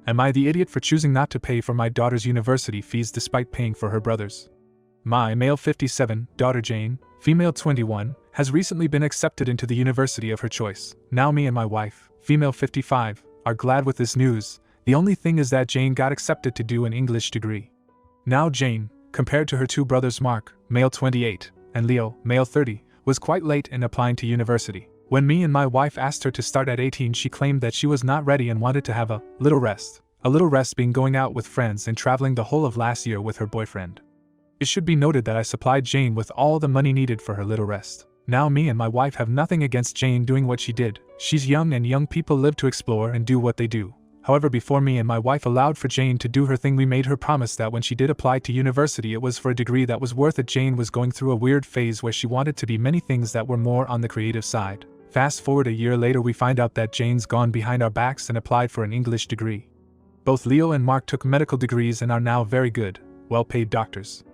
Am I the idiot for choosing not to pay for my daughter's university fees despite paying for her brother's? My male 57, daughter Jane, female 21, has recently been accepted into the university of her choice. Now me and my wife, female 55, are glad with this news. The only thing is that Jane got accepted to do an English degree. Now Jane, compared to her two brothers Mark, male 28, and Leo, male 30, was quite late in applying to university. When me and my wife asked her to start at 18, she claimed that she was not ready and wanted to have a little rest. A little rest being going out with friends and traveling the whole of last year with her boyfriend. It should be noted that I supplied Jane with all the money needed for her little rest. Now me and my wife have nothing against Jane doing what she did. She's young and young people live to explore and do what they do. However, before me and my wife allowed for Jane to do her thing, we made her promise that when she did apply to university it was for a degree that was worth it. Jane was going through a weird phase where she wanted to be many things that were more on the creative side. Fast forward a year later, we find out that Jane's gone behind our backs and applied for an English degree. Both Leo and Mark took medical degrees and are now very good, well-paid doctors.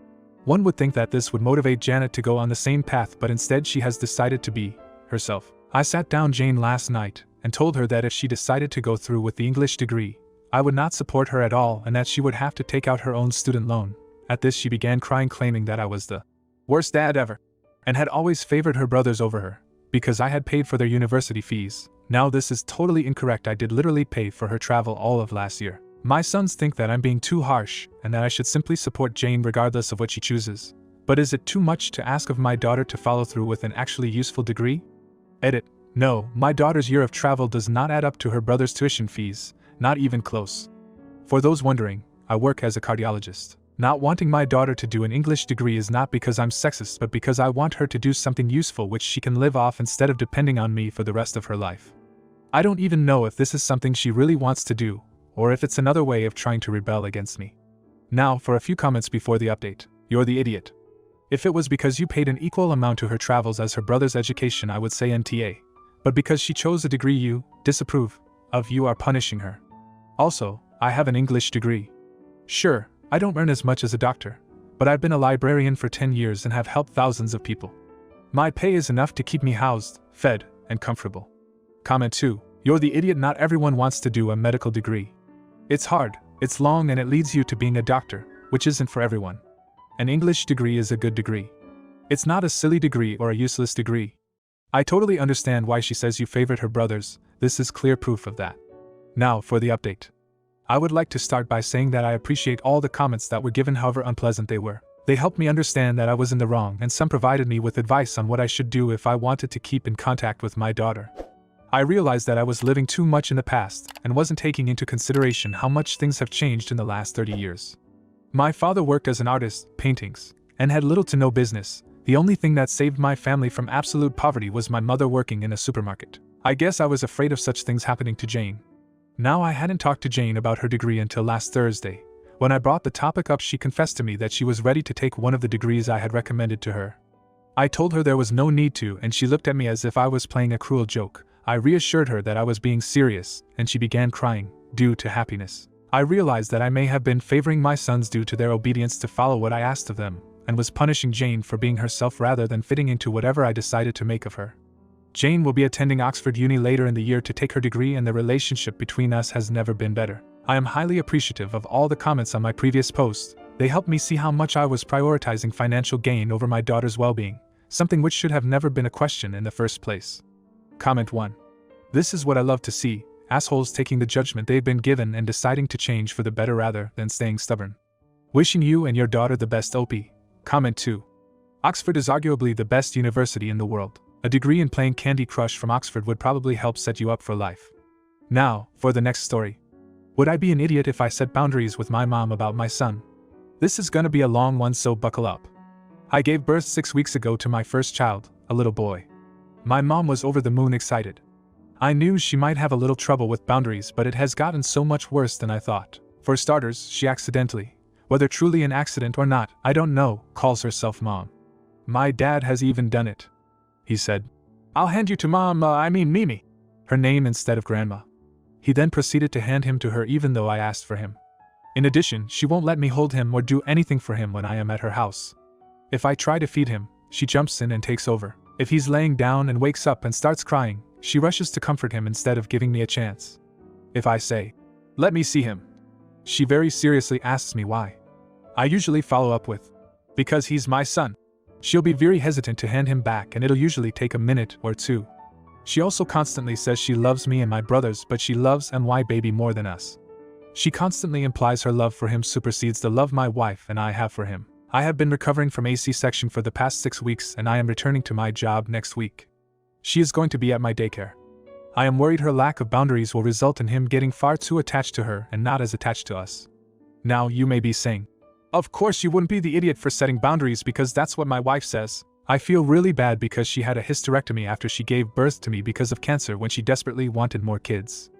One would think that this would motivate Janet to go on the same path, but instead she has decided to be herself. I sat down Jane last night and told her that if she decided to go through with the English degree, I would not support her at all and that she would have to take out her own student loan. At this she began crying, claiming that I was the worst dad ever, and had always favored her brothers over her, because I had paid for their university fees. Now this is totally incorrect. I did literally pay for her travel all of last year. My sons think that I'm being too harsh and that I should simply support Jane regardless of what she chooses. But is it too much to ask of my daughter to follow through with an actually useful degree? Edit. No, my daughter's year of travel does not add up to her brother's tuition fees, not even close. For those wondering, I work as a cardiologist. Not wanting my daughter to do an English degree is not because I'm sexist, but because I want her to do something useful which she can live off instead of depending on me for the rest of her life. I don't even know if this is something she really wants to do, or if it's another way of trying to rebel against me. Now for a few comments before the update. You're the idiot. If it was because you paid an equal amount to her travels as her brother's education, I would say NTA. But because she chose a degree you disapprove of, you are punishing her. Also, I have an English degree. Sure, I don't earn as much as a doctor, but I've been a librarian for 10 years and have helped thousands of people. My pay is enough to keep me housed, fed, and comfortable. Comment 2. You're the idiot. Not everyone wants to do a medical degree. It's hard, it's long, and it leads you to being a doctor, which isn't for everyone. An English degree is a good degree. It's not a silly degree or a useless degree. I totally understand why she says you favored her brothers. This is clear proof of that. Now for the update. I would like to start by saying that I appreciate all the comments that were given, however unpleasant they were. They helped me understand that I was in the wrong, and some provided me with advice on what I should do if I wanted to keep in contact with my daughter. I realized that I was living too much in the past and wasn't taking into consideration how much things have changed in the last 30 years. My father worked as an artist, paintings, and had little to no business. The only thing that saved my family from absolute poverty was my mother working in a supermarket. I guess I was afraid of such things happening to Jane. Now I hadn't talked to Jane about her degree until last Thursday. When I brought the topic up, she confessed to me that she was ready to take one of the degrees I had recommended to her. I told her there was no need to, and she looked at me as if I was playing a cruel joke. I reassured her that I was being serious, and she began crying, due to happiness. I realized that I may have been favoring my sons due to their obedience to follow what I asked of them, and was punishing Jane for being herself rather than fitting into whatever I decided to make of her. Jane will be attending Oxford Uni later in the year to take her degree, and the relationship between us has never been better. I am highly appreciative of all the comments on my previous post. They helped me see how much I was prioritizing financial gain over my daughter's well-being, something which should have never been a question in the first place. Comment 1. This is what I love to see, assholes taking the judgment they've been given and deciding to change for the better rather than staying stubborn. Wishing you and your daughter the best, OP. Comment 2. Oxford is arguably the best university in the world. A degree in playing Candy Crush from Oxford would probably help set you up for life. Now, for the next story. Would I be an idiot if I set boundaries with my mom about my son? This is gonna be a long one, so buckle up. I gave birth 6 weeks ago to my first child, a little boy. My mom was over the moon excited. I knew she might have a little trouble with boundaries, but it has gotten so much worse than I thought. For starters, she accidentally, whether truly an accident or not, I don't know, calls herself mom. My dad has even done it. He said, "I'll hand you to Mimi," her name instead of grandma. He then proceeded to hand him to her even though I asked for him. In addition, she won't let me hold him or do anything for him when I am at her house. If I try to feed him, she jumps in and takes over. If he's laying down and wakes up and starts crying, she rushes to comfort him instead of giving me a chance. If I say, Let me see him. She very seriously asks me why. I usually follow up with, because he's my son. She'll be very hesitant to hand him back and it'll usually take a minute or two. She also constantly says she loves me and my brothers, but she loves MY baby more than us. She constantly implies her love for him supersedes the love my wife and I have for him. I have been recovering from a C-section for the past 6 weeks and I am returning to my job next week. She is going to be at my daycare. I am worried her lack of boundaries will result in him getting far too attached to her and not as attached to us. Now you may be saying, of course you wouldn't be the idiot for setting boundaries because that's what my wife says. I feel really bad because she had a hysterectomy after she gave birth to me because of cancer when she desperately wanted more kids.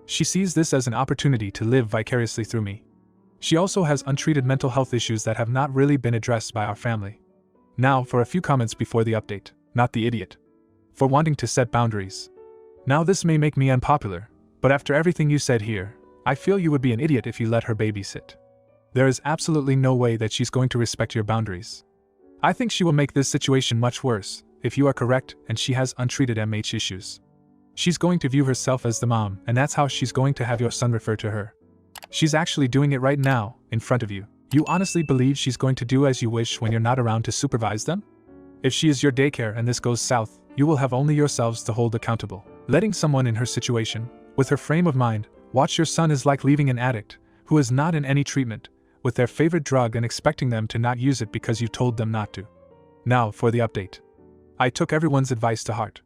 She sees this as an opportunity to live vicariously through me. She also has untreated mental health issues that have not really been addressed by our family. Now for a few comments before the update. Not the idiot. For wanting to set boundaries. Now this may make me unpopular, but after everything you said here, I feel you would be an idiot if you let her babysit. There is absolutely no way that she's going to respect your boundaries. I think she will make this situation much worse, if you are correct and she has untreated MH issues. She's going to view herself as the mom, and that's how she's going to have your son refer to her. She's actually doing it right now, in front of you. You honestly believe she's going to do as you wish when you're not around to supervise them? If she is your daycare and this goes south, you will have only yourselves to hold accountable. Letting someone in her situation, with her frame of mind, watch your son is like leaving an addict, who is not in any treatment, with their favorite drug and expecting them to not use it because you told them not to. Now for the update. I took everyone's advice to heart.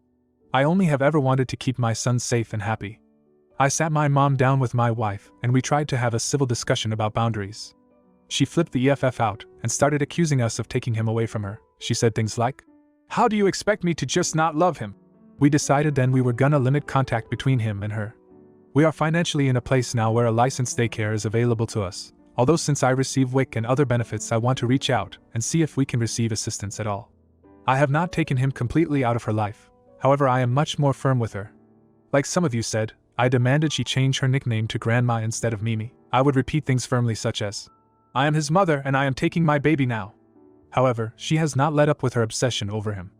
I only have ever wanted to keep my son safe and happy. I sat my mom down with my wife and we tried to have a civil discussion about boundaries. She flipped the EFF out and started accusing us of taking him away from her. She said things like, "How do you expect me to just not love him?" We decided then we were gonna limit contact between him and her. We are financially in a place now where a licensed daycare is available to us, although since I receive WIC and other benefits I want to reach out and see if we can receive assistance at all. I have not taken him completely out of her life, however I am much more firm with her. Like some of you said, I demanded she change her nickname to Grandma instead of Mimi. I would repeat things firmly such as, "I am his mother and I am taking my baby now." However, she has not let up with her obsession over him.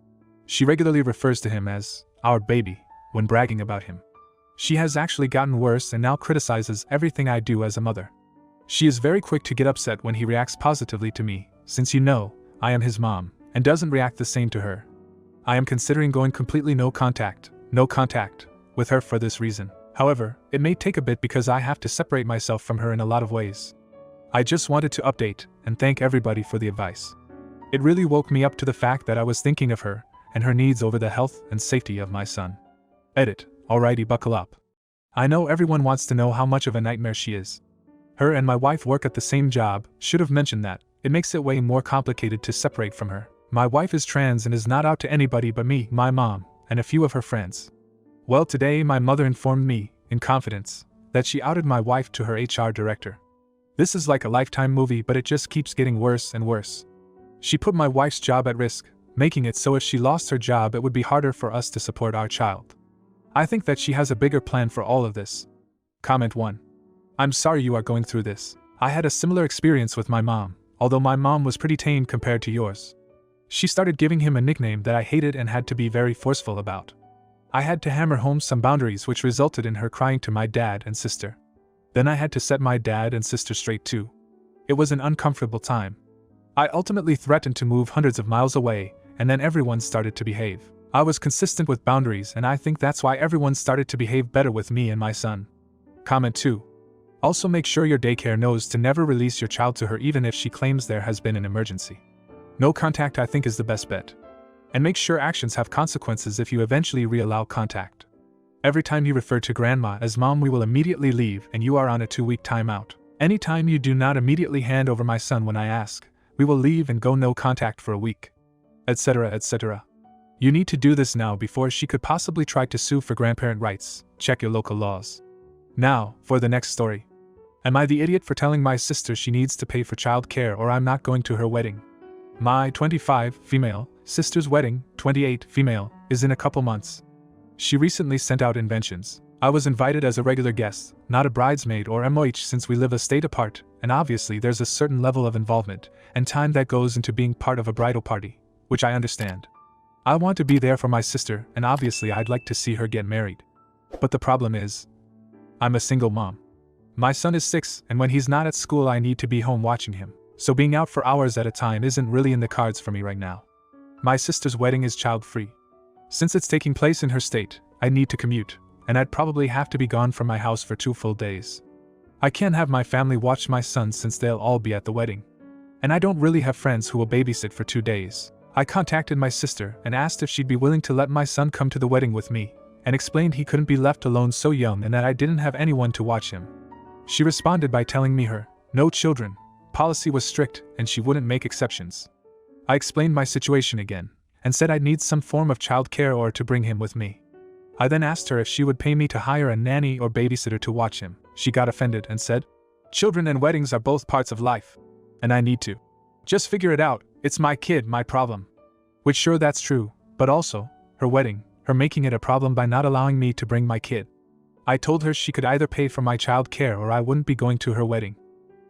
She regularly refers to him as our baby when bragging about him. She has actually gotten worse and now criticizes everything I do as a mother. She is very quick to get upset when he reacts positively to me, since you know, I am his mom, and doesn't react the same to her. I am considering going completely no contact with her for this reason. However, it may take a bit because I have to separate myself from her in a lot of ways. I just wanted to update and thank everybody for the advice. It really woke me up to the fact that I was thinking of her and her needs over the health and safety of my son. Edit. Alrighty, buckle up. I know everyone wants to know how much of a nightmare she is. Her and my wife work at the same job, should have mentioned that. It makes it way more complicated to separate from her. My wife is trans and is not out to anybody but me, my mom, and a few of her friends. Well, today my mother informed me, in confidence, that she outed my wife to her HR director. This is like a Lifetime movie, but it just keeps getting worse and worse. She put my wife's job at risk, making it so if she lost her job it would be harder for us to support our child. I think that she has a bigger plan for all of this. Comment 1. I'm sorry you are going through this. I had a similar experience with my mom, although my mom was pretty tame compared to yours. She started giving him a nickname that I hated and had to be very forceful about. I had to hammer home some boundaries which resulted in her crying to my dad and sister. Then I had to set my dad and sister straight too. It was an uncomfortable time. I ultimately threatened to move hundreds of miles away, and then everyone started to behave. I was consistent with boundaries and I think that's why everyone started to behave better with me and my son. Comment 2. Also make sure your daycare knows to never release your child to her even if she claims there has been an emergency. No contact I think is the best bet. And make sure actions have consequences if you eventually reallow contact. Every time you refer to Grandma as Mom we will immediately leave and you are on a 2-week timeout. Anytime you do not immediately hand over my son when I ask, we will leave and go no contact for a week. Etc. etc. You need to do this now before she could possibly try to sue for grandparent rights. Check your local laws. Now, for the next story. Am I the idiot for telling my sister she needs to pay for child care or I'm not going to her wedding? My 25, female, sister's wedding, 28, female, is in a couple months. She recently sent out inventions. I was invited as a regular guest, not a bridesmaid or MOH since we live a state apart, and obviously there's a certain level of involvement and time that goes into being part of a bridal party, which I understand. I want to be there for my sister and obviously I'd like to see her get married. But the problem is, I'm a single mom. My son is 6, and when he's not at school I need to be home watching him, so being out for hours at a time isn't really in the cards for me right now. My sister's wedding is child-free. Since it's taking place in her state, I need to commute, and I'd probably have to be gone from my house for 2 full days. I can't have my family watch my son since they'll all be at the wedding. And I don't really have friends who will babysit for 2 days. I contacted my sister and asked if she'd be willing to let my son come to the wedding with me, and explained he couldn't be left alone so young and that I didn't have anyone to watch him. She responded by telling me her no children policy was strict and she wouldn't make exceptions. I explained my situation again, and said I'd need some form of child care or to bring him with me. I then asked her if she would pay me to hire a nanny or babysitter to watch him. She got offended and said, "Children and weddings are both parts of life. And I need to just figure it out, it's my kid, my problem." Which sure that's true, but also, her wedding, her making it a problem by not allowing me to bring my kid. I told her she could either pay for my child care or I wouldn't be going to her wedding.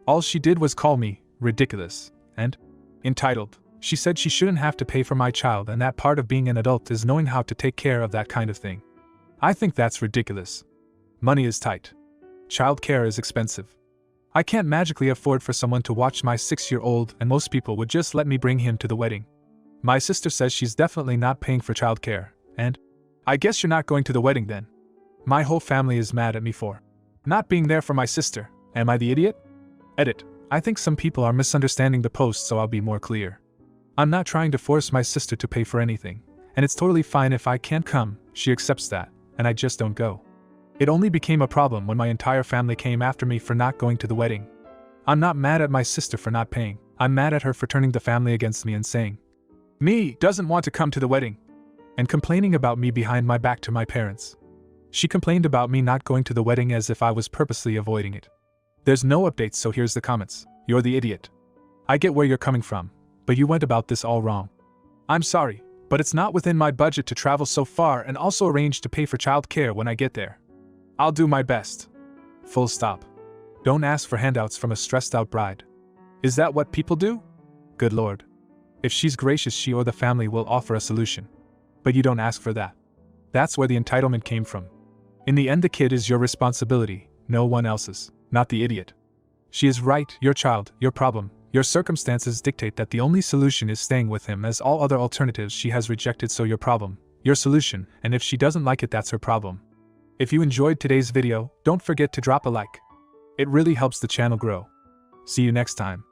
All she did was call me ridiculous and entitled. She said she shouldn't have to pay for my child and that part of being an adult is knowing how to take care of that kind of thing. I think that's ridiculous. Money is tight. Child care is expensive. I can't magically afford for someone to watch my 6-year-old and most people would just let me bring him to the wedding. My sister says she's definitely not paying for child care, and I guess you're not going to the wedding then. My whole family is mad at me for not being there for my sister. Am I the idiot? Edit. I think some people are misunderstanding the post, so I'll be more clear. I'm not trying to force my sister to pay for anything, and it's totally fine if I can't come, she accepts that, and I just don't go. It only became a problem when my entire family came after me for not going to the wedding. I'm not mad at my sister for not paying, I'm mad at her for turning the family against me and saying, "Me doesn't want to come to the wedding," and complaining about me behind my back to my parents. She complained about me not going to the wedding as if I was purposely avoiding it. There's no updates, so here's the comments. You're the idiot. I get where you're coming from, but you went about this all wrong. I'm sorry, but it's not within my budget to travel so far and also arrange to pay for child care when I get there. I'll do my best. Full stop. Don't ask for handouts from a stressed out bride. Is that what people do? Good Lord. If she's gracious, she or the family will offer a solution. But you don't ask for that. That's where the entitlement came from. In the end, the kid is your responsibility, no one else's, not the idiot. She is right, your child, your problem. Your circumstances dictate that the only solution is staying with him, as all other alternatives she has rejected, so your problem, your solution, and if she doesn't like it, that's her problem. If you enjoyed today's video, don't forget to drop a like. It really helps the channel grow. See you next time.